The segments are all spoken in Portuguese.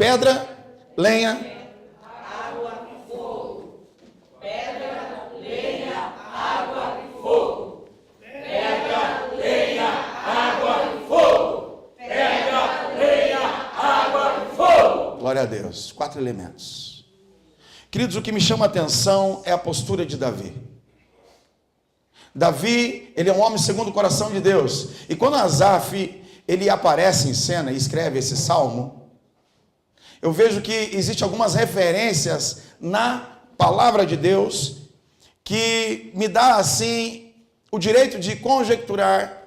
pedra, lenha, água e fogo. Pedra, lenha, água e fogo. Pedra, lenha, água e fogo. Pedra, lenha, água e fogo. Glória a Deus. 4 elementos. Queridos, o que me chama a atenção é a postura de Davi. Davi, ele é um homem segundo o coração de Deus. E quando Asaf, ele aparece em cena e escreve esse salmo, eu vejo que existem algumas referências na palavra de Deus que me dá, assim, o direito de conjecturar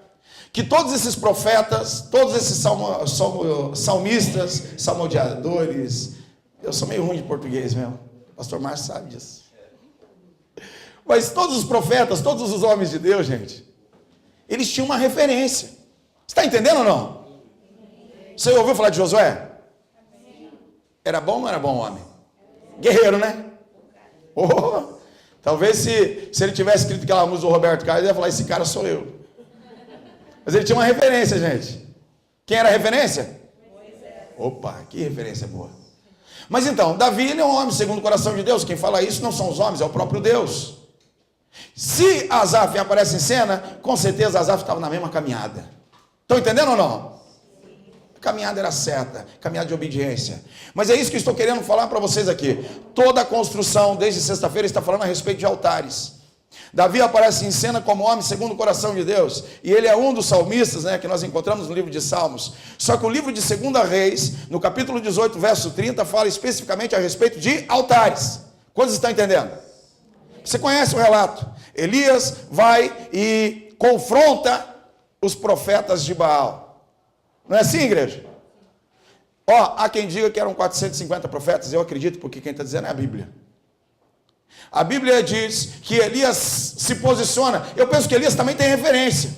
que todos esses profetas, todos esses salmistas, salmodiadores, eu sou meio ruim de português mesmo, o pastor Márcio sabe disso. Mas todos os profetas, todos os homens de Deus, gente, eles tinham uma referência. Você está entendendo ou não? Você ouviu falar de Josué? Era bom ou não era bom homem? Guerreiro, né? Oh, talvez se ele tivesse escrito aquela música do Roberto Carlos, ele ia falar, esse cara sou eu. Mas ele tinha uma referência, gente. Quem era a referência? Opa, que referência boa. Mas então, Davi, ele é um homem segundo o coração de Deus. Quem fala isso não são os homens, é o próprio Deus. Se Asaf aparece em cena, com certeza Asaf estava na mesma caminhada. Estão entendendo ou não? A caminhada era certa, caminhada de obediência. Mas é isso que eu estou querendo falar para vocês aqui. Toda a construção, desde sexta-feira, está falando a respeito de altares. Davi aparece em cena como homem segundo o coração de Deus. E ele é um dos salmistas, né, que nós encontramos no livro de Salmos. Só que o livro de 2 Reis, no capítulo 18, verso 30, fala especificamente a respeito de altares. Quantos estão entendendo? Você conhece o relato. Elias vai e confronta os profetas de Baal. Não é assim, igreja? Ó, há quem diga que eram 450 profetas. Eu acredito, porque quem está dizendo é a Bíblia. A Bíblia diz que Elias se posiciona. Eu penso que Elias também tem referência.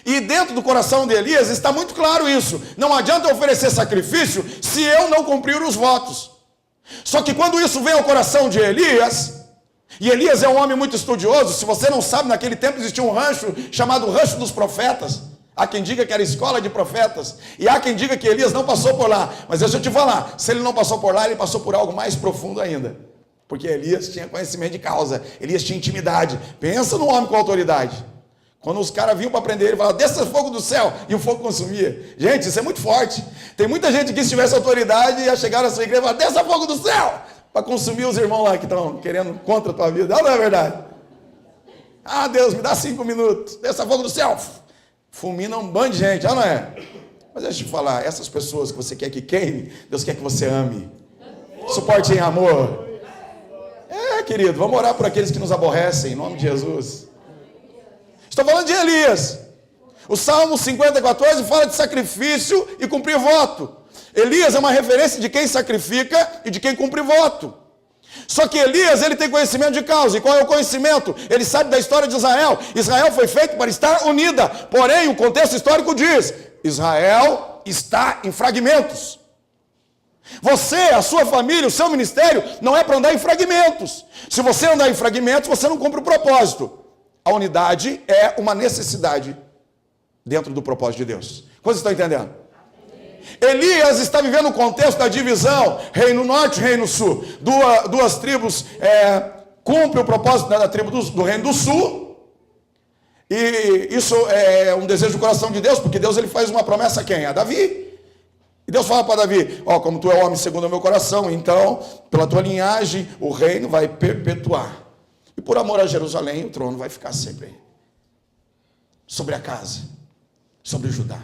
E dentro do coração de Elias está muito claro isso. Não adianta eu oferecer sacrifício se eu não cumprir os votos. Só que quando isso vem ao coração de Elias, e Elias é um homem muito estudioso, se você não sabe, naquele tempo existia um rancho chamado Rancho dos Profetas. Há quem diga que era escola de profetas, e há quem diga que Elias não passou por lá. Mas deixa eu te falar, se ele não passou por lá, ele passou por algo mais profundo ainda. Porque Elias tinha conhecimento de causa, Elias tinha intimidade. Pensa num homem com autoridade. Quando os caras vinham para prender ele, falavam, desça fogo do céu, e o fogo consumia. Gente, isso é muito forte. Tem muita gente que se tivesse autoridade ia chegar na sua igreja e falar, desça fogo do céu, para consumir os irmãos lá que estão querendo contra a tua vida. Não é verdade? Ah, Deus, me dá 5 minutos, desça fogo do céu. Fulmina um bando de gente, não é? Mas deixa eu te falar, essas pessoas que você quer que queime, Deus quer que você ame. Suporte em amor. Querido, vamos orar por aqueles que nos aborrecem, em nome de Jesus. Estou falando de Elias. O Salmo 50:14 fala de sacrifício e cumprir voto. Elias é uma referência de quem sacrifica e de quem cumpre voto. Só que Elias, ele tem conhecimento de causa. E qual é o conhecimento? Ele sabe da história de Israel. Israel foi feito para estar unida. Porém, o contexto histórico diz, Israel está em fragmentos. Você, a sua família, o seu ministério, não é para andar em fragmentos. Se você andar em fragmentos, você não cumpre o propósito. A unidade é uma necessidade dentro do propósito de Deus. Quantos estão entendendo? Elias está vivendo o contexto da divisão, reino norte e reino sul. Duas tribos cumprem o propósito da tribo do reino do sul. E isso é um desejo do coração de Deus, porque Deus ele faz uma promessa a quem? A Davi. E Deus fala para Davi, como tu é homem segundo o meu coração, então, pela tua linhagem, o reino vai perpetuar. E por amor a Jerusalém, o trono vai ficar sempre aí. Sobre a casa, sobre Judá.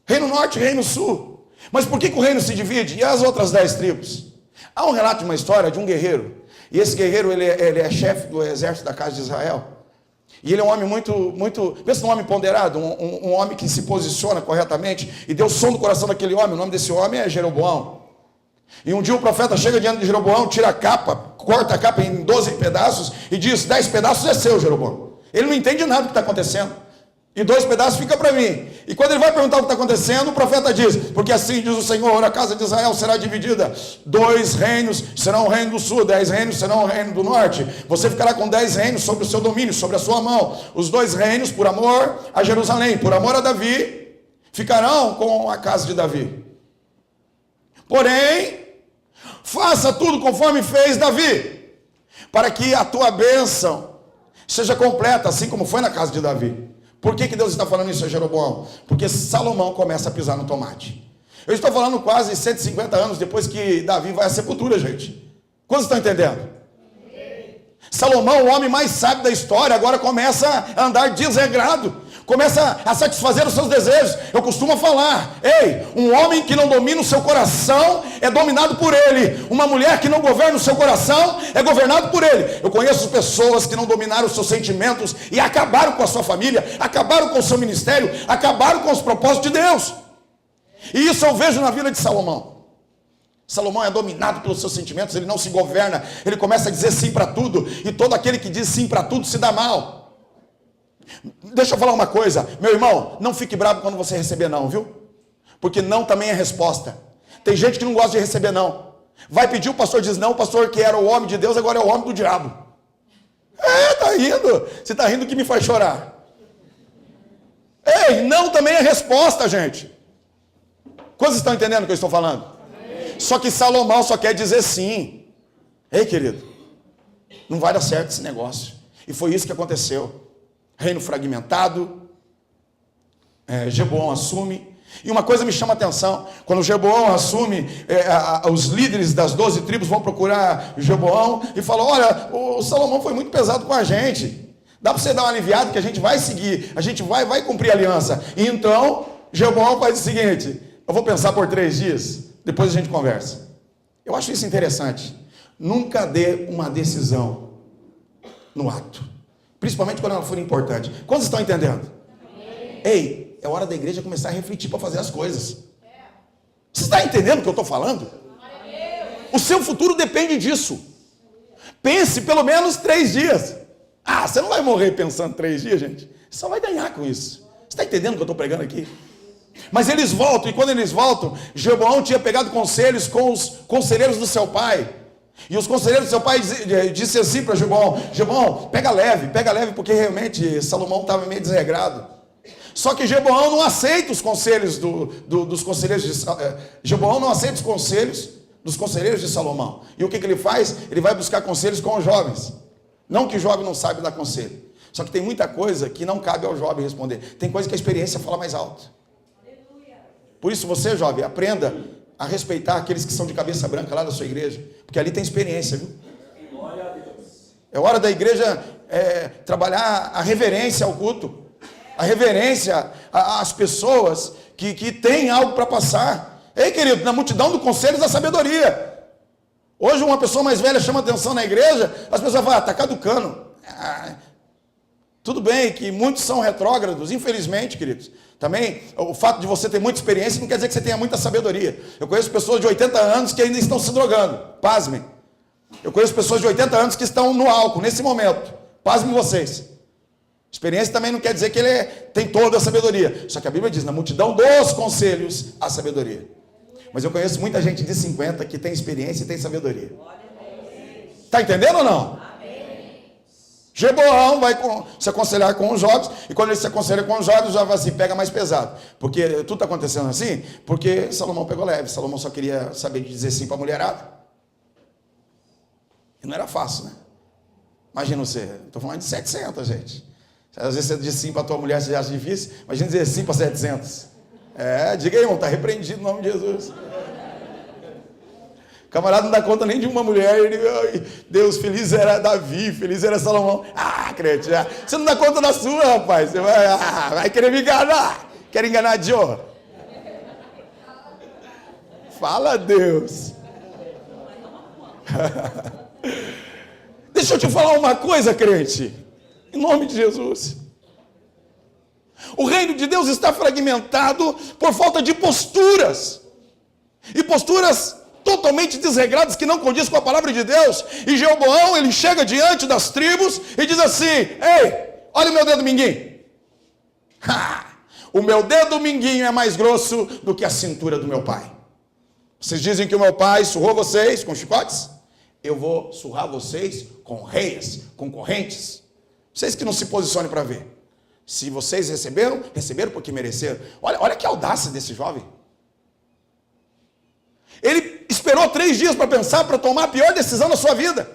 Reino norte e reino sul. Mas por que o reino se divide? E as outras 10 tribos? Há um relato de uma história de um guerreiro. E esse guerreiro, ele é chefe do exército da casa de Israel. E ele é um homem muito, pensa num homem ponderado, um homem que se posiciona corretamente, e Deus sonda o coração daquele homem. O nome desse homem é Jeroboão. E um dia o profeta chega diante de Jeroboão, tira a capa, corta a capa em 12 pedaços, e diz, 10 pedaços é seu, Jeroboão. Ele não entende nada do que está acontecendo. E 2 pedaços fica para mim. E quando ele vai perguntar o que está acontecendo, o profeta diz, porque assim diz o Senhor, a casa de Israel será dividida, 2 reinos serão o reino do sul, 10 reinos serão o reino do norte. Você ficará com 10 reinos sobre o seu domínio, sobre a sua mão. Os 2 reinos por amor a Jerusalém, por amor a Davi, ficarão com a casa de Davi. Porém, faça tudo conforme fez Davi, para que a tua bênção seja completa, assim como foi na casa de Davi. Por que Deus está falando isso a Jeroboão? Porque Salomão começa a pisar no tomate. Eu estou falando quase 150 anos depois que Davi vai à sepultura, gente. Quantos estão entendendo? Salomão, o homem mais sábio da história, agora começa a andar desregrado, começa a satisfazer os seus desejos. Eu costumo falar, ei, um homem que não domina o seu coração é dominado por ele. Uma mulher que não governa o seu coração é governado por ele. Eu conheço pessoas que não dominaram os seus sentimentos e acabaram com a sua família, acabaram com o seu ministério, acabaram com os propósitos de Deus. E isso eu vejo na vida de Salomão. Salomão é dominado pelos seus sentimentos, ele não se governa, ele começa a dizer sim para tudo, e todo aquele que diz sim para tudo se dá mal. Deixa eu falar uma coisa, meu irmão, não fique bravo quando você receber não, viu? Porque não também é resposta. Tem gente que não gosta de receber não. Vai pedir, o pastor diz não, o pastor que era o homem de Deus, agora é o homem do diabo. Tá rindo? Você tá rindo que me faz chorar. Ei, não também é resposta, gente. Quantos estão entendendo o que eu estou falando? Só que Salomão só quer dizer sim. Ei, querido, não vai dar certo esse negócio. E foi isso que aconteceu. Reino fragmentado, Jeroboão assume. E uma coisa me chama a atenção, quando Jeroboão assume, os líderes das 12 tribos vão procurar Jeroboão e falam, olha, o Salomão foi muito pesado com a gente. Dá para você dar uma aliviada que a gente vai seguir, a gente vai cumprir a aliança. E então, Jeroboão faz o seguinte, eu vou pensar por 3 dias. Depois a gente conversa. Eu acho isso interessante. Nunca dê uma decisão no ato. Principalmente quando ela for importante. Quantos estão entendendo? Ei, é hora da igreja começar a refletir para fazer as coisas. Você está entendendo o que eu estou falando? O seu futuro depende disso. Pense pelo menos 3 dias. Você não vai morrer pensando 3 dias, gente. Você só vai ganhar com isso. Você está entendendo o que eu estou pregando aqui? Mas eles voltam, e quando eles voltam, Jeroboão tinha pegado conselhos com os conselheiros do seu pai. E os conselheiros do seu pai disse assim para Jeroboão, Jeroboão, pega leve, porque realmente Salomão estava meio desregrado. Só que Jeroboão não aceita os conselhos dos conselheiros de Jeroboão não aceita os conselhos dos conselheiros de Salomão. E o que ele faz? Ele vai buscar conselhos com os jovens. Não que o jovem não sabe dar conselho. Só que tem muita coisa que não cabe ao jovem responder. Tem coisa que a experiência fala mais alto. Por isso você, jovem, aprenda a respeitar aqueles que são de cabeça branca lá da sua igreja. Porque ali tem experiência, viu? É hora da igreja trabalhar a reverência ao culto. A reverência às pessoas que têm algo para passar. Ei, querido, na multidão do conselho da sabedoria. Hoje uma pessoa mais velha chama atenção na igreja, as pessoas falam, está caducando. Tudo bem que muitos são retrógrados, infelizmente, queridos. Também, o fato de você ter muita experiência não quer dizer que você tenha muita sabedoria. Eu conheço pessoas de 80 anos que ainda estão se drogando. Pasmem. Eu conheço pessoas de 80 anos que estão no álcool, nesse momento. Pasmem vocês. Experiência também não quer dizer que ele tem toda a sabedoria. Só que a Bíblia diz, na multidão dos conselhos, há sabedoria. Mas eu conheço muita gente de 50 que tem experiência e tem sabedoria. Está entendendo ou não? Jeroboão vai se aconselhar com os jovens, e quando ele se aconselha com os jovens, já vai assim, pega mais pesado. Porque tudo está acontecendo assim, porque Salomão pegou leve. Salomão só queria saber dizer sim para a mulherada. E não era fácil, né? Imagina você, estou falando de 700, gente. Às vezes você diz sim para a tua mulher, você acha difícil. Imagina dizer sim para 700. Diga aí, irmão, está repreendido no nome de Jesus. O camarada não dá conta nem de uma mulher. Ele, Deus, feliz era Davi, feliz era Salomão. Crente, você não dá conta da sua, rapaz. Você vai querer me enganar. Quer enganar Joe? Fala, Deus. Deixa eu te falar uma coisa, crente. Em nome de Jesus. O reino de Deus está fragmentado por falta de posturas. E posturas totalmente desregradas que não condiz com a palavra de Deus. E Jeroboão, ele chega diante das tribos e diz assim: ei, olha o meu dedo minguinho. O meu dedo minguinho é mais grosso do que a cintura do meu pai. Vocês dizem que o meu pai surrou vocês com chicotes? Eu vou surrar vocês com reias, com correntes. Vocês que não se posicionem para ver. Se vocês receberam, receberam porque mereceram. Olha que audácia desse jovem. Ele esperou 3 dias para pensar, para tomar a pior decisão da sua vida.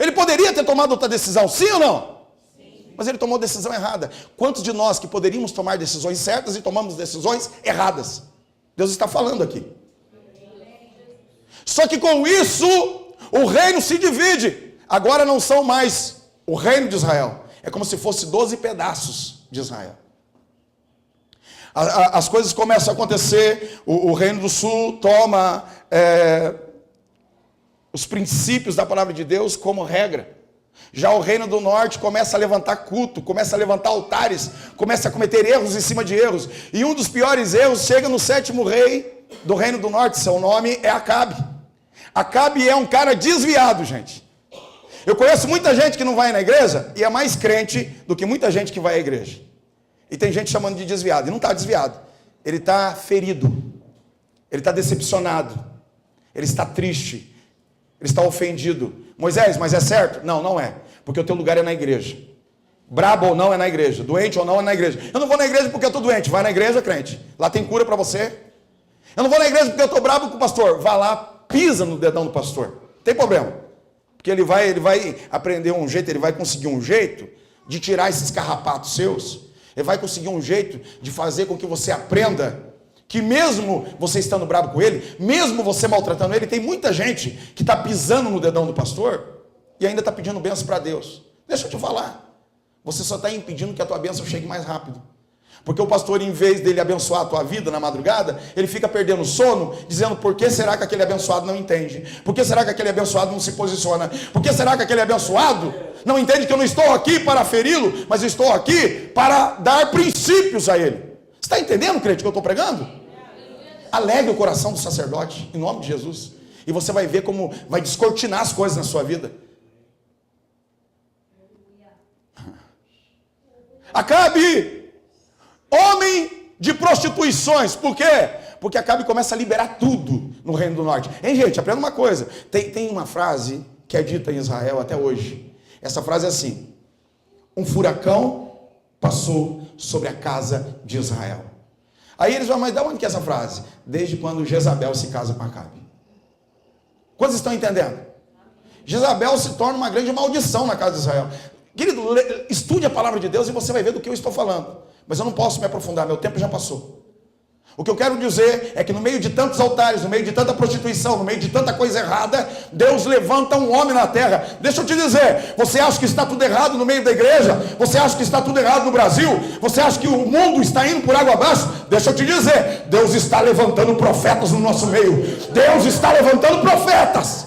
Ele poderia ter tomado outra decisão, sim ou não? Sim. Mas ele tomou a decisão errada. Quantos de nós que poderíamos tomar decisões certas e tomamos decisões erradas? Deus está falando aqui. Só que com isso, o reino se divide. Agora não são mais o reino de Israel. É como se fosse 12 pedaços de Israel. As coisas começam a acontecer, o reino do sul toma os princípios da palavra de Deus como regra. Já o reino do norte começa a levantar culto, começa a levantar altares, começa a cometer erros em cima de erros. E um dos piores erros chega no 7º rei do reino do norte, seu nome é Acabe. Acabe é um cara desviado, gente. Eu conheço muita gente que não vai na igreja e é mais crente do que muita gente que vai à igreja. E tem gente chamando de desviado. E não está desviado. Ele está ferido. Ele está decepcionado. Ele está triste. Ele está ofendido. Moisés, mas é certo? Não, não é. Porque o teu lugar é na igreja. Brabo ou não é na igreja. Doente ou não é na igreja. Eu não vou na igreja porque eu estou doente. Vai na igreja, crente. Lá tem cura para você. Eu não vou na igreja porque eu estou bravo com o pastor. Vá lá, pisa no dedão do pastor. Não tem problema. Porque ele vai aprender um jeito, ele vai conseguir um jeito de tirar esses carrapatos seus. Ele vai conseguir um jeito de fazer com que você aprenda que mesmo você estando bravo com ele, mesmo você maltratando ele, tem muita gente que está pisando no dedão do pastor e ainda está pedindo bênção para Deus. Deixa eu te falar. Você só está impedindo que a tua bênção chegue mais rápido. Porque o pastor, em vez dele abençoar a tua vida na madrugada, ele fica perdendo sono, dizendo por que será que aquele abençoado não entende? Por que será que aquele abençoado não se posiciona? Por que será que aquele abençoado não entende que eu não estou aqui para feri-lo, mas eu estou aqui para dar princípios a ele? Você está entendendo, crente, que eu estou pregando? Alegre o coração do sacerdote, em nome de Jesus. E você vai ver como vai descortinar as coisas na sua vida. Acabe! Homem de prostituições, por quê? Porque Acabe começa a liberar tudo no reino do norte. Hein, gente, aprenda uma coisa. Tem uma frase que é dita em Israel até hoje. Essa frase é assim: um furacão passou sobre a casa de Israel. Aí eles vão, mas de onde que é essa frase? Desde quando Jezabel se casa com Acabe. Quantos estão entendendo? Jezabel se torna uma grande maldição na casa de Israel. Querido, estude a palavra de Deus e você vai ver do que eu estou falando. Mas eu não posso me aprofundar, meu tempo já passou. O que eu quero dizer é que no meio de tantos altares, no meio de tanta prostituição, no meio de tanta coisa errada, Deus levanta um homem na terra. Deixa eu te dizer, você acha que está tudo errado no meio da igreja? Você acha que está tudo errado no Brasil? Você acha que o mundo está indo por água abaixo? Deixa eu te dizer, Deus está levantando profetas no nosso meio. Deus está levantando profetas.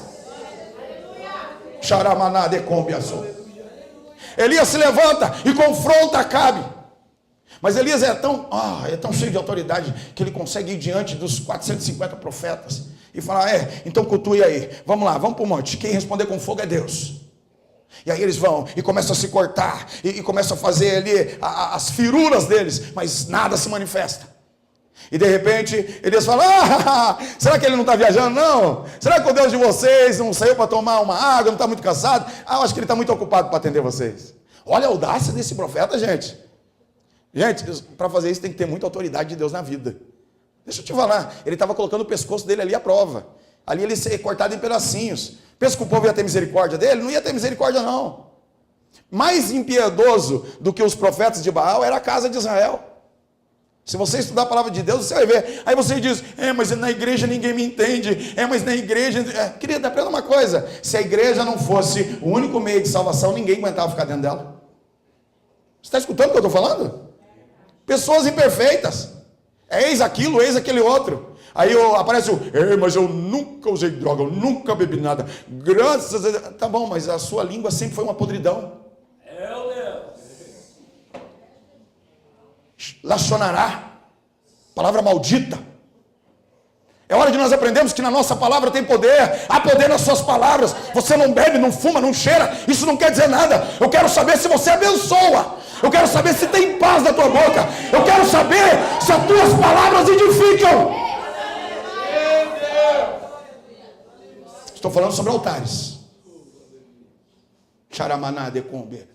Xaramaná de combiação. Elias se levanta e confronta Acabe. Mas Elias é tão cheio de autoridade que ele consegue ir diante dos 450 profetas e falar, então cultue aí, vamos lá, vamos para o monte, quem responder com fogo é Deus. E aí eles vão e começam a se cortar e começam a fazer ali as firulas deles, mas nada se manifesta. E de repente Elias fala, será que ele não está viajando não? Será que o Deus de vocês não saiu para tomar uma água, não está muito cansado? Eu acho que ele está muito ocupado para atender vocês. Olha a audácia desse profeta, gente. Gente, para fazer isso tem que ter muita autoridade de Deus na vida. Deixa eu te falar, ele estava colocando o pescoço dele ali à prova. Ali ele ia ser cortado em pedacinhos. Pensa que o povo ia ter misericórdia dele? Não ia ter misericórdia não. Mais impiedoso do que os profetas de Baal era a casa de Israel. Se você estudar a palavra de Deus, você vai ver. Aí você diz, mas na igreja ninguém me entende. Mas na igreja... Querida, aprenda uma coisa. Se a igreja não fosse o único meio de salvação, ninguém aguentava ficar dentro dela. Você está escutando o que eu estou falando? Pessoas imperfeitas. Eis aquilo, eis aquele outro. Aí aparece mas eu nunca usei droga, eu nunca bebi nada. Graças a Deus. Tá bom, mas a sua língua sempre foi uma podridão. Lachonará. Palavra maldita. É hora de nós aprendermos que na nossa palavra tem poder. Há poder nas suas palavras. Você não bebe, não fuma, não cheira. Isso não quer dizer nada. Eu quero saber se você abençoa. Eu quero saber se tem paz na tua boca. Eu quero saber se as tuas palavras edificam. Estou falando sobre altares. Charamaná de combe.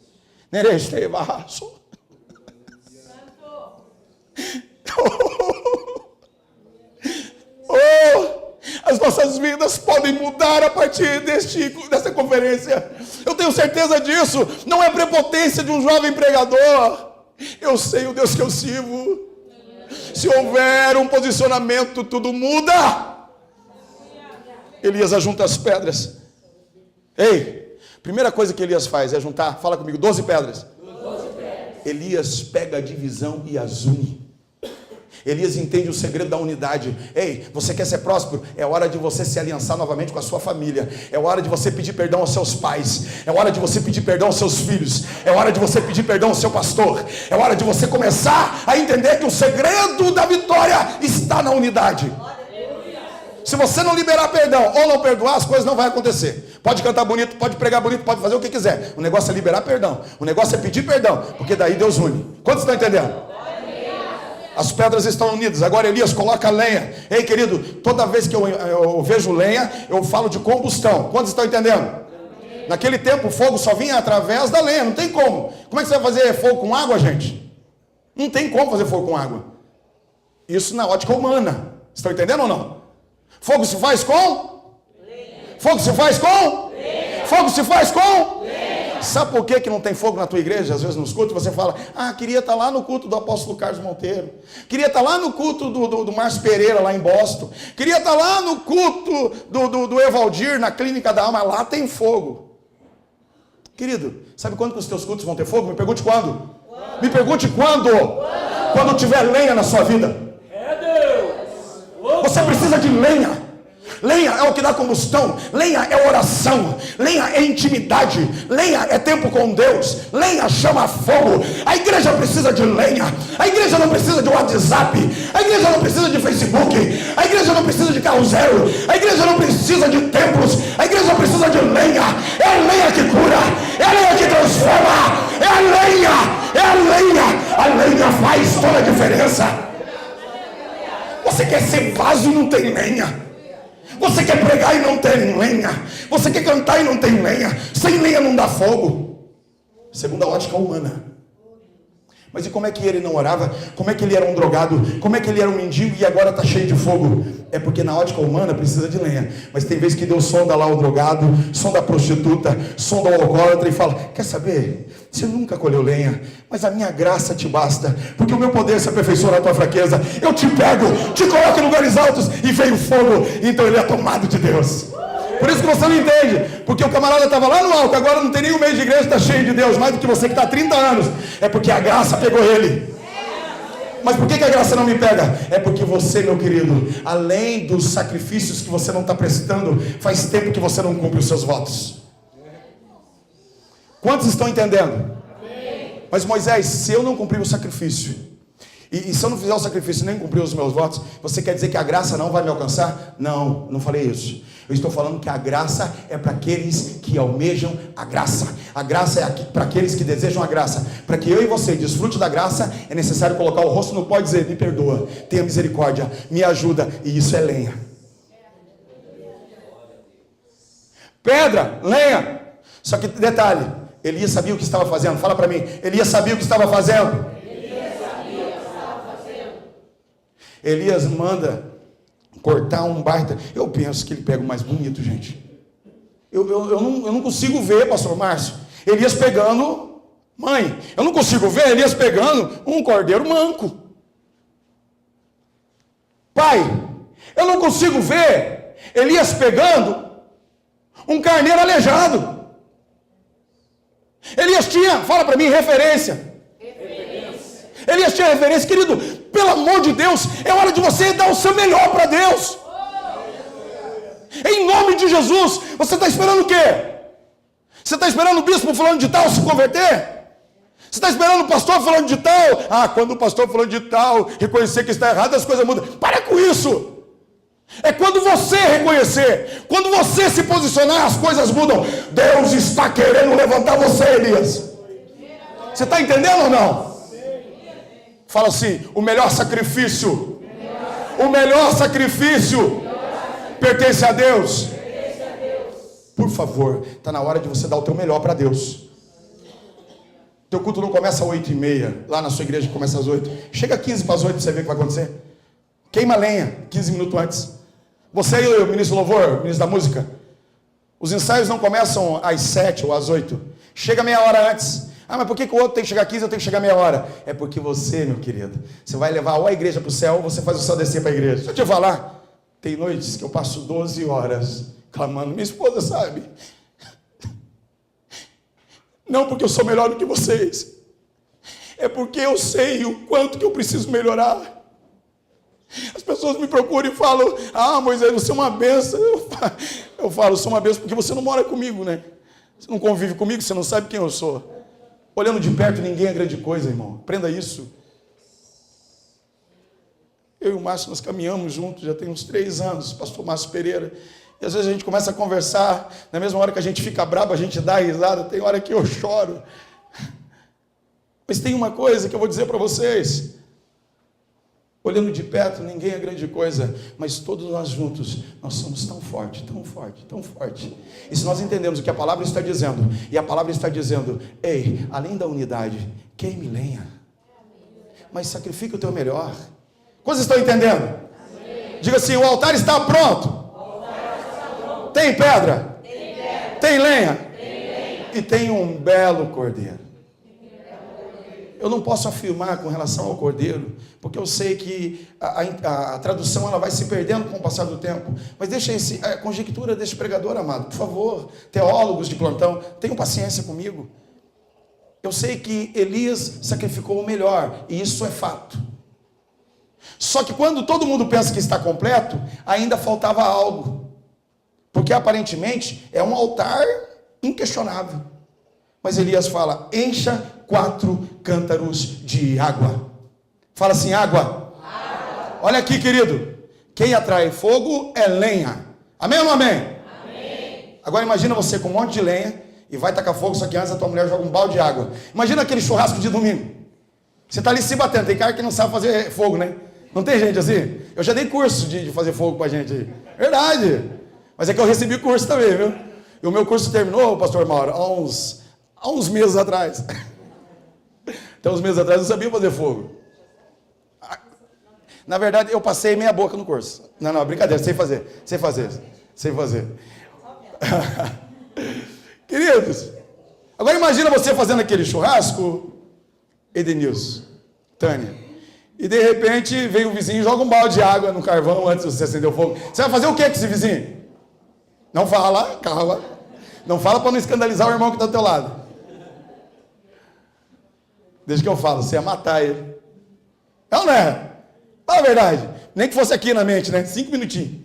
Nereste barraço. Nossas vidas podem mudar a partir dessa conferência. Eu tenho certeza disso. Não é prepotência de um jovem pregador. Eu sei o Deus que eu sirvo. Se houver um posicionamento, tudo muda. Elias ajunta as pedras. Ei, primeira coisa que Elias faz é juntar, fala comigo, 12 pedras. 12 pedras. Elias pega a divisão e as une. Elias entende o segredo da unidade. Ei, você quer ser próspero? É hora de você se aliançar novamente com a sua família. É hora de você pedir perdão aos seus pais. É hora de você pedir perdão aos seus filhos. É hora de você pedir perdão ao seu pastor. É hora de você começar a entender que o segredo da vitória está na unidade. Se você não liberar perdão ou não perdoar, as coisas não vão acontecer. Pode cantar bonito, pode pregar bonito, pode fazer o que quiser. O negócio é liberar perdão. O negócio é pedir perdão, porque daí Deus une. Quantos estão entendendo? As pedras estão unidas. Agora Elias coloca a lenha. Ei, querido, toda vez que eu vejo lenha, eu falo de combustão. Quantos estão entendendo? Naquele tempo o fogo só vinha através da lenha. Não tem como. Como é que você vai fazer fogo com água, gente? Não tem como fazer fogo com água. Isso na ótica humana. Estão entendendo ou não? Fogo se faz com? Lenha. Fogo se faz com? Lenha. Fogo se faz com? Lenha. Sabe por que não tem fogo na tua igreja? Às vezes nos cultos você fala, queria estar lá no culto do apóstolo Carlos Monteiro. Queria estar lá no culto do Márcio Pereira, lá em Boston. Queria estar lá no culto do Evaldir, na Clínica da Alma. Lá tem fogo. Querido, sabe quando que os teus cultos vão ter fogo? Me pergunte quando. Me pergunte quando. Quando tiver lenha na sua vida. Você precisa de lenha. Lenha é o que dá combustão. Lenha é oração. Lenha é intimidade. Lenha é tempo com Deus. Lenha chama fogo. A igreja precisa de lenha. A igreja não precisa de WhatsApp. A igreja não precisa de Facebook. A igreja não precisa de carro zero. A igreja não precisa de templos. A igreja precisa de lenha. É a lenha que cura. É a lenha que transforma. É a lenha. É a lenha. A lenha faz toda a diferença. Você quer ser vaso e não tem lenha. Você quer pregar e não tem lenha. Você quer cantar e não tem lenha. Sem lenha não dá fogo. Segundo a ótica humana. Mas e como é que ele não orava? Como é que ele era um drogado? Como é que ele era um mendigo e agora está cheio de fogo? É porque na ótica humana precisa de lenha. Mas tem vezes que Deus sonda lá o drogado, sonda a prostituta, sonda o alcoólatra e fala, quer saber? Você nunca colheu lenha, mas a minha graça te basta, porque o meu poder se aperfeiçoa na tua fraqueza. Eu te pego, te coloco em lugares altos e veio fogo. Então ele é tomado de Deus. Por isso que você não entende, porque o camarada estava lá no alto, agora não tem nem um mês de igreja, está cheio de Deus, mais do que você que está há 30 anos. É porque a graça pegou ele. Mas por que a graça não me pega? É porque você, meu querido, além dos sacrifícios que você não está prestando, faz tempo que você não cumpre os seus votos. Quantos estão entendendo? Mas Moisés, se eu não cumprir o sacrifício, e se eu não fizer o sacrifício e nem cumprir os meus votos, você quer dizer que a graça não vai me alcançar? Não, não falei isso. Eu estou falando que a graça é para aqueles que almejam a graça. A graça é para aqueles que desejam a graça. Para que eu e você desfrute da graça, é necessário colocar o rosto no pó e dizer, me perdoa, tenha misericórdia, me ajuda. E isso é lenha. Pedra, lenha. Só que detalhe, Elias sabia o que estava fazendo. Fala para mim, Elias sabia o que estava fazendo. Elias manda cortar um baita. Eu penso que ele pega o mais bonito, gente. Eu não consigo ver, pastor Márcio, Elias pegando, mãe, eu não consigo ver Elias pegando um cordeiro manco. Pai, eu não consigo ver Elias pegando um carneiro aleijado. Elias tinha, fala para mim, referência. Elias tinha referência, querido, pelo amor de Deus, é hora de você dar o seu melhor para Deus. Em nome de Jesus, você está esperando o quê? Você está esperando o bispo falando de tal se converter? Você está esperando o pastor falando de tal? Quando o pastor falando de tal, reconhecer que está errado, as coisas mudam. Para com isso. É quando você reconhecer, quando você se posicionar, as coisas mudam. Deus está querendo levantar você, Elias. Você está entendendo ou não? Fala assim, o melhor sacrifício pertence a Deus. Por favor, está na hora de você dar o teu melhor para Deus. Teu culto não começa às 8h30, lá na sua igreja começa às 8. Chega 15 para as 8 para você ver o que vai acontecer. Queima lenha, 15 minutos antes. Você aí, o ministro do louvor, ministro da música, os ensaios não começam às 7 ou às 8. Chega meia hora antes. Ah, mas por que o outro tem que chegar 15 e eu tenho que chegar meia hora? É porque você, meu querido, você vai levar ou a igreja para o céu ou você faz o céu descer para a igreja. Deixa eu te falar, tem noites que eu passo 12 horas clamando. Minha esposa sabe. Não porque eu sou melhor do que vocês. É porque eu sei o quanto que eu preciso melhorar. As pessoas me procuram e falam, ah, Moisés, você é uma benção. Eu falo, sou uma benção porque você não mora comigo, né? Você não convive comigo, você não sabe quem eu sou. Olhando de perto, ninguém é grande coisa, irmão. Aprenda isso. Eu e o Márcio, nós caminhamos juntos, já tem uns 3 anos, pastor Márcio Pereira. E às vezes a gente começa a conversar, na mesma hora que a gente fica bravo, a gente dá risada, tem hora que eu choro. Mas tem uma coisa que eu vou dizer para vocês. Olhando de perto, ninguém é grande coisa, mas todos nós juntos, nós somos tão forte, tão forte, tão forte. E se nós entendemos o que a palavra está dizendo, e a palavra está dizendo, ei, além da unidade, queime lenha, mas sacrifique o teu melhor. Quantos estão entendendo? Amém. Diga assim, o altar está pronto. Tem pedra? Tem lenha? E tem um belo cordeiro. Eu não posso afirmar com relação ao cordeiro, porque eu sei que a tradução ela vai se perdendo com o passar do tempo. Mas deixa a conjectura deste pregador, amado, por favor. Teólogos de plantão, tenham paciência comigo. Eu sei que Elias sacrificou o melhor, e isso é fato. Só que quando todo mundo pensa que está completo, ainda faltava algo. Porque aparentemente é um altar inquestionável. Mas Elias fala, encha 4 cântaros de água. Fala assim, água. Olha aqui, querido. Quem atrai fogo é lenha. Amém ou não amém? Amém. Agora imagina você com um monte de lenha e vai tacar fogo, só que antes a tua mulher joga um balde de água. Imagina aquele churrasco de domingo. Você está ali se batendo. Tem cara que não sabe fazer fogo, né? Não tem gente assim? Eu já dei curso de fazer fogo pra gente aí. Verdade. Mas é que eu recebi curso também, viu? E o meu curso terminou, pastor Mauro, há uns meses atrás. Até uns meses atrás eu sabia fazer fogo. Na verdade, eu passei meia boca no curso. Não, brincadeira, sei fazer. Queridos, agora imagina você fazendo aquele churrasco, Edenilson, Tânia, e de repente vem o vizinho e joga um balde de água no carvão antes de você acender o fogo. Você vai fazer o que com esse vizinho? Não fala, calma. Não fala para não escandalizar o irmão que está do teu lado. Desde que eu falo, você ia matar ele. É ou não é? Fala a verdade. Nem que fosse aqui na mente, né? 5 minutinhos.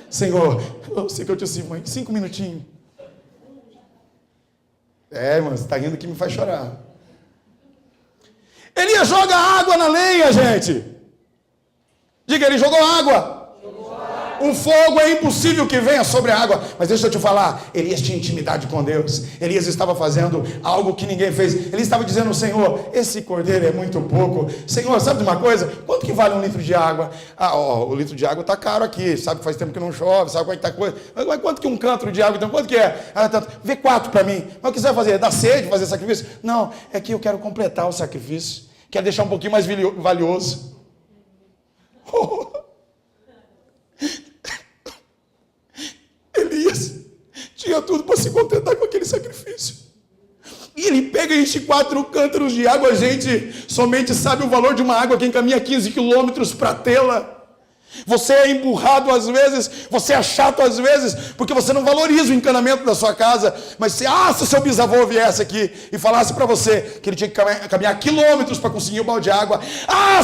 Senhor, eu sei que eu te sirvo, mãe. 5 minutinhos. Irmão, você está rindo que me faz chorar. Elias joga água na lenha, gente. Diga, ele jogou água. O fogo é impossível que venha sobre a água. Mas deixa eu te falar, Elias tinha intimidade com Deus. Elias estava fazendo algo que ninguém fez. Ele estava dizendo, Senhor, esse cordeiro é muito pouco. Senhor, sabe de uma coisa? Quanto que vale 1 litro de água? O litro de água está caro aqui. Sabe que faz tempo que não chove, sabe como é que está coisa. Mas quanto que um cântaro de água, então quanto que é? Vê 4 para mim. Mas o que você vai fazer? Dá sede fazer sacrifício? Não, é que eu quero completar o sacrifício. Quero deixar um pouquinho mais valioso. Elias tinha tudo para se contentar com aquele sacrifício. E ele pega e enche 4 cântaros de água. A gente somente sabe o valor de uma água quem caminha 15 quilômetros para tê-la. Você é emburrado às vezes, você é chato às vezes, porque você não valoriza o encanamento da sua casa. Mas se o seu bisavô viesse aqui e falasse para você que ele tinha que caminhar quilômetros para conseguir um balde de água.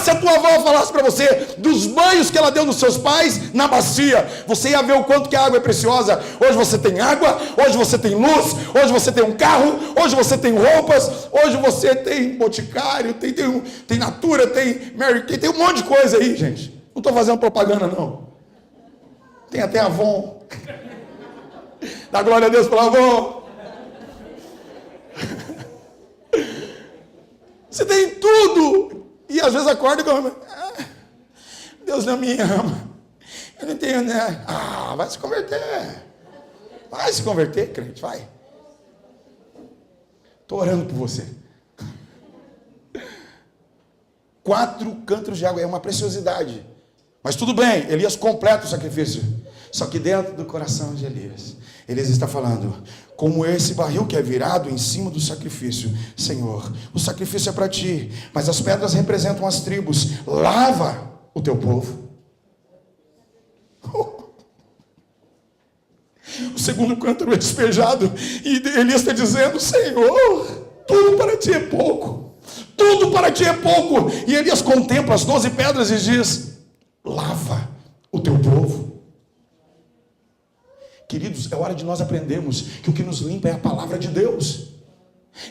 Se a tua avó falasse para você dos banhos que ela deu nos seus pais na bacia, você ia ver o quanto que a água é preciosa. Hoje você tem água, hoje você tem luz, hoje você tem um carro, hoje você tem roupas, hoje você tem Boticário, tem Natura, tem Mary Kay, tem um monte de coisa aí, gente. Não estou fazendo propaganda, não. Tem até Avon. Dá glória a Deus pela Avon. Você tem tudo. E às vezes acorda com... Deus não me ama. Eu não tenho, né? Vai se converter. Vai se converter, crente, vai. Estou orando por você. 4 cântaros de água é uma preciosidade. Mas tudo bem, Elias completa o sacrifício. Só que dentro do coração de Elias está falando: como esse barril que é virado em cima do sacrifício, Senhor, o sacrifício é para ti, mas as pedras representam as tribos. Lava o teu povo. O segundo cântaro é despejado e Elias está dizendo: Senhor, tudo para ti é pouco, tudo para ti é pouco. E Elias contempla as 12 pedras e diz: lava o teu povo. Queridos, é hora de nós aprendermos que o que nos limpa é a palavra de Deus.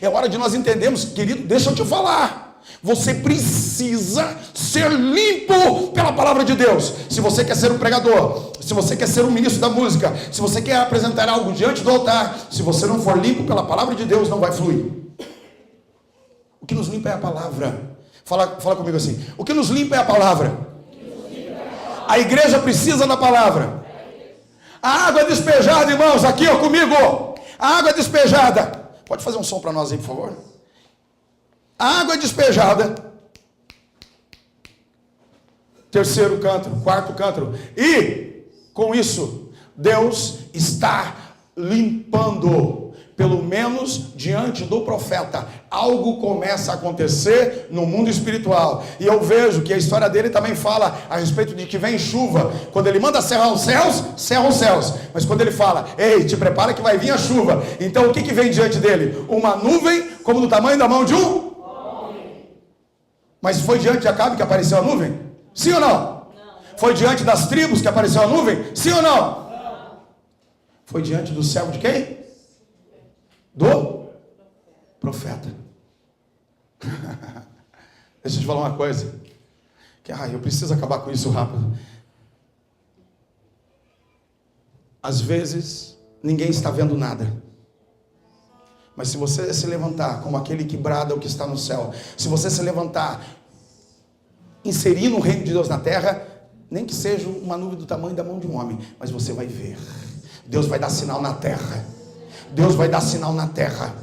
É hora de nós entendermos, querido, deixa eu te falar, você precisa ser limpo pela palavra de Deus. Se você quer ser um pregador, se você quer ser um ministro da música, se você quer apresentar algo diante do altar, se você não for limpo pela palavra de Deus, não vai fluir. O que nos limpa é a palavra. Fala comigo assim: o que nos limpa é a palavra. A igreja precisa da palavra. A água é despejada, irmãos, aqui ó, comigo. A água é despejada. Pode fazer um som para nós aí, por favor? A água é despejada. Terceiro cântaro, quarto cântaro. E, com isso, Deus está limpando. Pelo menos diante do profeta, algo começa a acontecer no mundo espiritual. E eu vejo que a história dele também fala a respeito de que vem chuva. Quando ele manda cerrar os céus, cerra os céus. Mas quando ele fala: ei, te prepara que vai vir a chuva. Então o que vem diante dele? Uma nuvem como do tamanho da mão de um homem. Mas foi diante de Acabe que apareceu a nuvem? Sim ou não? Não. Foi diante das tribos que apareceu a nuvem? Sim ou não? Não. Foi diante do servo de quem? Do profeta. Deixa eu te falar uma coisa. Que eu preciso acabar com isso rápido. Às vezes, ninguém está vendo nada. Mas se você se levantar como aquele que brada o que está no céu, se você se levantar, inserir no reino de Deus na terra, nem que seja uma nuvem do tamanho da mão de um homem, mas você vai ver. Deus vai dar sinal na terra. Deus vai dar sinal na terra.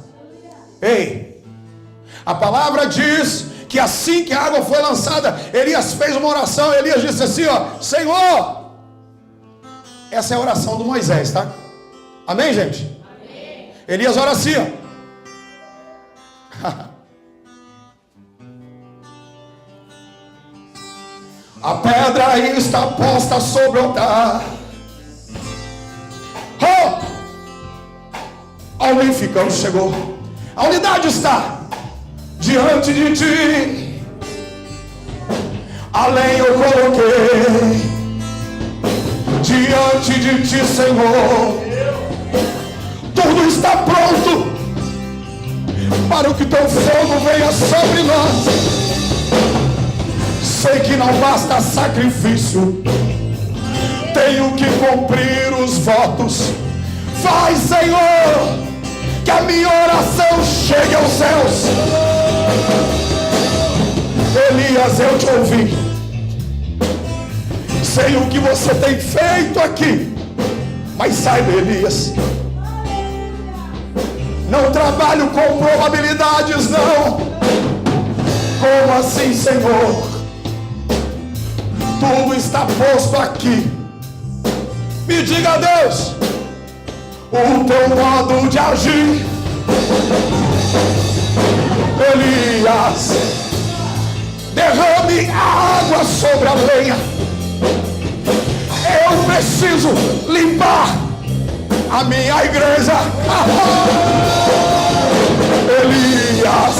Ei, a palavra diz que assim que a água foi lançada, Elias fez uma oração. Elias disse assim, ó: Senhor. Essa é a oração do Moisés, tá? Amém, gente? Amém. Elias ora assim, ó. A pedra está posta sobre o altar. Oh! A unificação chegou. A unidade está diante de ti. A lenha eu coloquei diante de ti, Senhor. Tudo está pronto para que teu fogo venha sobre nós. Sei que não basta sacrifício, tenho que cumprir os votos. Faz, Senhor, que a minha oração chegue aos céus. Elias, eu te ouvi. Sei o que você tem feito aqui, mas saiba, Elias, não trabalho com probabilidades, não. Como assim, Senhor? Tudo está posto aqui. Me diga, Deus, o teu modo de agir. Elias, derrame a água sobre a lenha. Eu preciso limpar a minha igreja. Elias,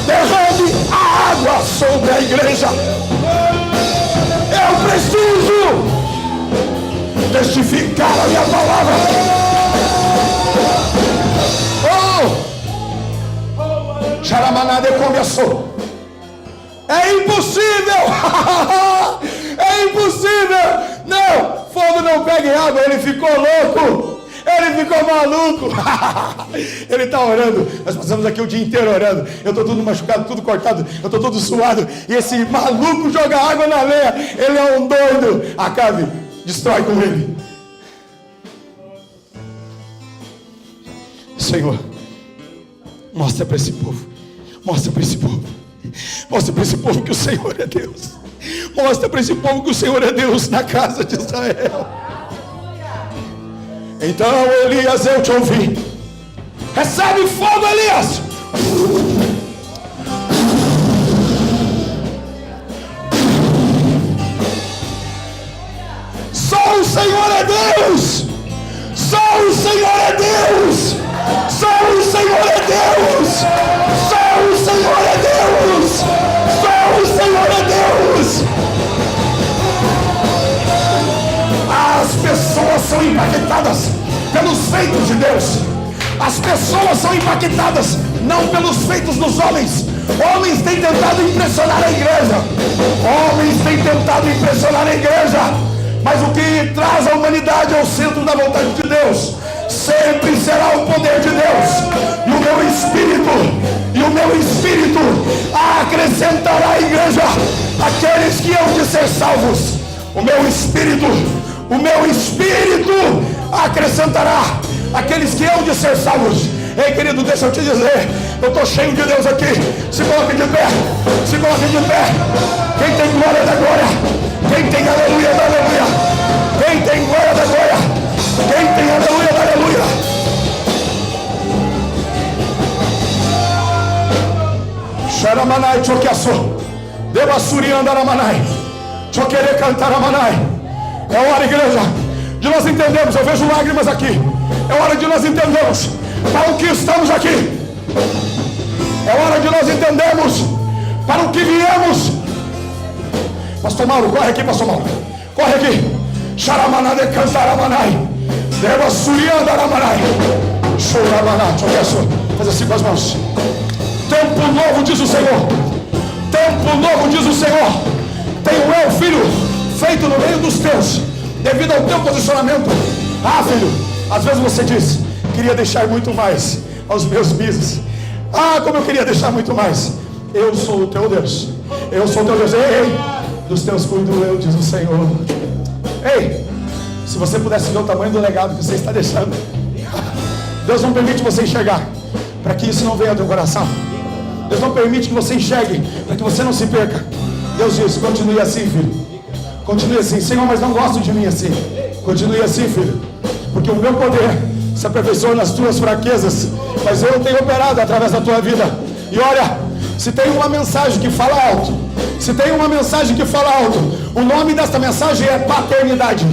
derrame a água sobre a igreja. Eu preciso testificar a minha palavra. Oh! Xaramanade começou. É impossível! É impossível! Não! Fogo não pega em água. Ele ficou louco. Ele ficou maluco. Ele está orando. Nós passamos aqui o dia inteiro orando. Eu estou tudo machucado, tudo cortado. Eu estou todo suado. E esse maluco joga água na lenha. Ele é um doido. Acabe, destrói com ele. Senhor, mostra para esse povo. Mostra para esse povo. Mostra para esse povo que o Senhor é Deus. Mostra para esse povo que o Senhor é Deus na casa de Israel. Então, Elias, eu te ouvi. Recebe fogo, Elias. Só o Senhor é Deus. Só o Senhor é Deus. Só o Senhor é Deus. Só o Senhor é Deus. Só o Senhor é Deus. As pessoas são impactadas pelos feitos de Deus. As pessoas são impactadas não pelos feitos dos homens. Homens têm tentado impressionar a igreja. Homens têm tentado impressionar a igreja. Mas o que traz a humanidade ao centro da vontade de Deus sempre será o poder de Deus. E o meu espírito acrescentará à igreja aqueles que hão de ser salvos. O meu espírito acrescentará aqueles que hão de ser salvos. Ei, querido, deixa eu te dizer, eu estou cheio de Deus aqui. Se coloque de pé, se coloque de pé. Quem tem glória da glória, quem tem aleluia da aleluia, quem tem glória da glória, quem tem aleluia da aleluia. Xaramanai choquiaçô, devassuri andaramanai, choquere cantaramanai. É hora, igreja, de nós entendermos. Eu vejo lágrimas aqui. É hora de nós entendermos para o que estamos aqui. É hora de nós entendermos para o que viemos. Pastor Mauro, corre aqui, Pastor Mauro. Corre aqui. Xaramanai de cantaramanai, devassuri andaramanai, choramanai choquiaçô. Faz assim com as mãos. Tempo novo, diz o Senhor. Tempo novo, diz o Senhor. Tenho eu, filho, feito no meio dos teus, devido ao teu posicionamento. Ah, filho, às vezes você diz: queria deixar muito mais aos meus bisos. Ah, como eu queria deixar muito mais. Eu sou o teu Deus. Eu sou o teu Deus. Ei, dos teus cuido eu, diz o Senhor. Ei, se você pudesse ver o tamanho do legado que você está deixando. Deus não permite você enxergar, para que isso não venha ao teu coração. Deus não permite que você enxergue, para que você não se perca. Deus diz: continue assim, filho. Continue assim. Senhor, mas não gosto de mim assim. Continue assim, filho, porque o meu poder se aperfeiçoa nas tuas fraquezas. Mas eu tenho operado através da tua vida. E olha, se tem uma mensagem que fala alto, se tem uma mensagem que fala alto, o nome desta mensagem é paternidade.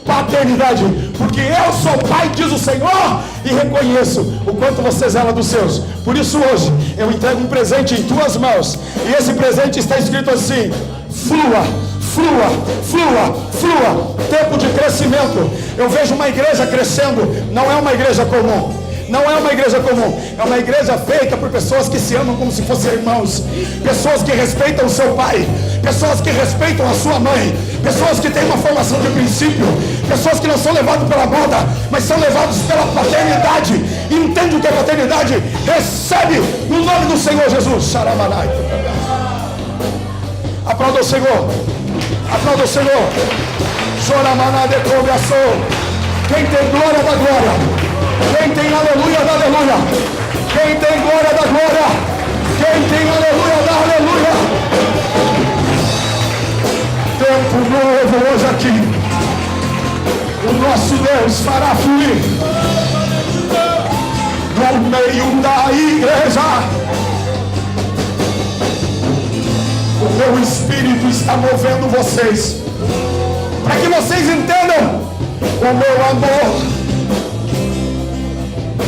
Paternidade, porque eu sou pai, diz o Senhor, e reconheço o quanto você zela dos seus. Por isso hoje eu entrego um presente em tuas mãos, e esse presente está escrito assim: flua, flua, flua, flua. Tempo de crescimento. Eu vejo uma igreja crescendo. Não é uma igreja comum. Não é uma igreja comum, é uma igreja feita por pessoas que se amam como se fossem irmãos, pessoas que respeitam o seu pai, pessoas que respeitam a sua mãe, pessoas que têm uma formação de princípio, pessoas que não são levados pela moda, mas são levados pela paternidade. Entende o que é paternidade? Recebe no nome do Senhor Jesus. Xaramanai. Aplauda o Senhor. Aplauda o Senhor. Choramanai de cobração. Quem tem glória da glória, quem tem aleluia da aleluia, quem tem glória da glória, quem tem aleluia da aleluia. Tempo novo hoje aqui. O nosso Deus fará fluir no meio da igreja. O meu espírito está movendo vocês, para que vocês entendam: o meu amor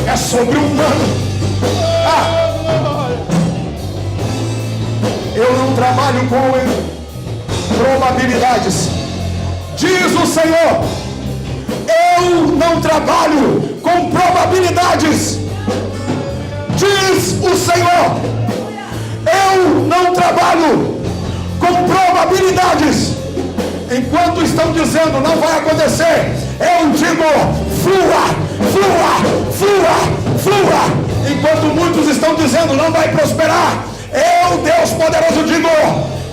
é sobre-humano. Eu não trabalho com probabilidades, diz o Senhor. Eu não trabalho com probabilidades, diz o Senhor. Eu não trabalho com probabilidades. Enquanto estão dizendo não vai acontecer, eu digo flua, flua, flua, flua. Enquanto muitos estão dizendo não vai prosperar, eu, Deus poderoso, digo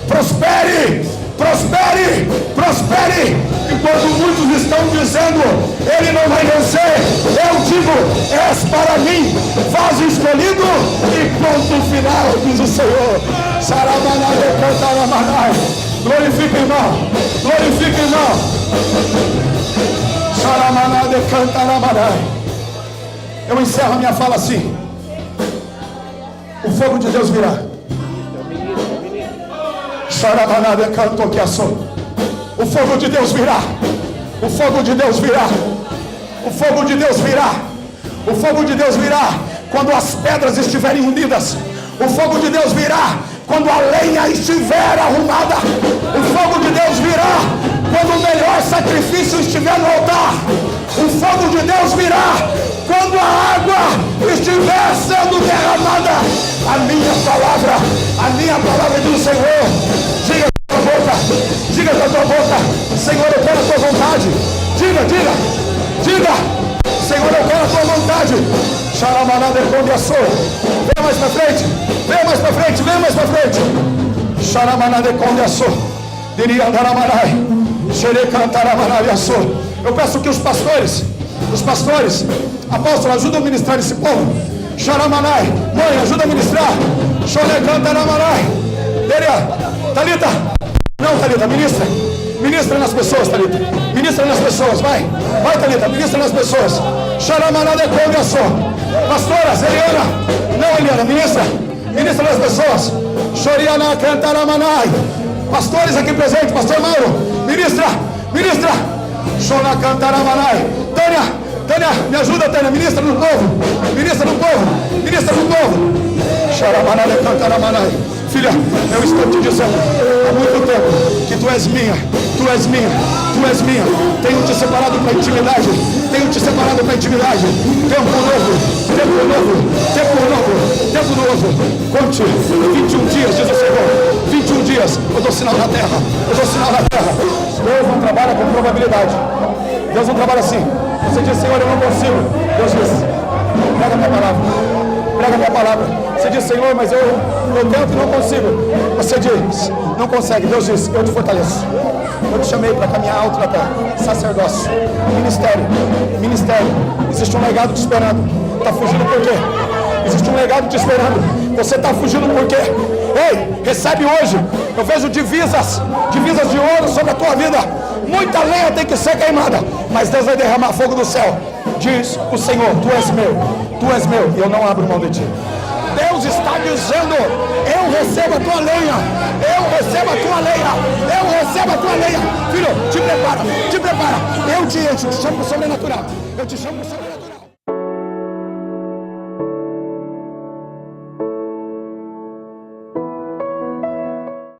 prospere, Prospere, prospere. Enquanto muitos estão dizendo, ele não vai vencer, eu digo, és para mim, vaso escolhido e ponto final, diz o Senhor. Saramanade cantaramanai. Glorifica, irmão. Glorifica, irmão. Saramanade cantaramanai. Eu encerro a minha fala assim. O fogo de Deus virá. Saramanade canto que assou. O fogo de Deus virá. O fogo de Deus virá. O fogo de Deus virá. O fogo de Deus virá quando as pedras estiverem unidas. O fogo de Deus virá quando a lenha estiver arrumada. O fogo de Deus virá quando o melhor sacrifício estiver no altar. O fogo de Deus virá quando a água estiver sendo derramada. A minha palavra do Senhor. Diga com a tua boca, diga com a tua boca, Senhor, eu quero a tua vontade. Diga, diga, diga, Senhor, eu quero a tua vontade. Xaramanade condeaçou. Venha mais para frente, venha mais para frente, venha mais para frente. Xaramanade condeaçou. Diria andaramanai. Xerecantaramanaiaçou. Eu peço que os pastores, apóstolos, ajudem a ministrar esse povo. Xaramanai, mãe, ajuda a ministrar. Xerecantaramanai. Deria, Thalita. Não, Thalita, ministra. Ministra nas pessoas, Thalita. Ministra nas pessoas, vai. Vai, Thalita, ministra nas pessoas. Xaramanade condeaçou. Pastoras, Eliana. Não, Eliana, ministra. Ministra nas pessoas. Xoriana cantaramanai. Pastores aqui presentes, pastor Mauro. Ministra, ministra. Xona cantaramanai. Tânia, me ajuda, Tânia. Ministra no povo. Ministra no povo. Ministra no povo. Xaramanade cantaramanai. Filha, eu estou te dizendo há muito tempo que tu és minha, tu és minha, tu és minha. Tenho te separado para a intimidade, tenho te separado para a intimidade. Tempo novo, tempo novo, tempo novo, tempo novo. Conte 21 dias, diz o Senhor. 21 dias, eu dou sinal na terra, eu dou sinal na terra. Deus não trabalha com probabilidade. Deus não trabalha assim. Você diz, Senhor, eu não consigo. Deus diz, prega a minha palavra, prega a minha palavra. Você diz, Senhor, mas eu tento e não consigo. Você diz, não consegue. Deus diz, eu te fortaleço. Eu te chamei para caminhar alto na terra. Sacerdócio, ministério. Existe um legado te esperando. Está fugindo por quê? Existe um legado te esperando. Você está fugindo por quê? Ei, recebe hoje. Eu vejo divisas de ouro sobre a tua vida. Muita lenha tem que ser queimada, mas Deus vai derramar fogo do céu. Diz o Senhor, tu és meu, e eu não abro mão de ti. Deus está dizendo, eu recebo a tua lenha, eu recebo a tua lenha, eu recebo a tua lenha. Filho, te prepara, eu te chamo para o sobrenatural, eu te chamo para o sobrenatural.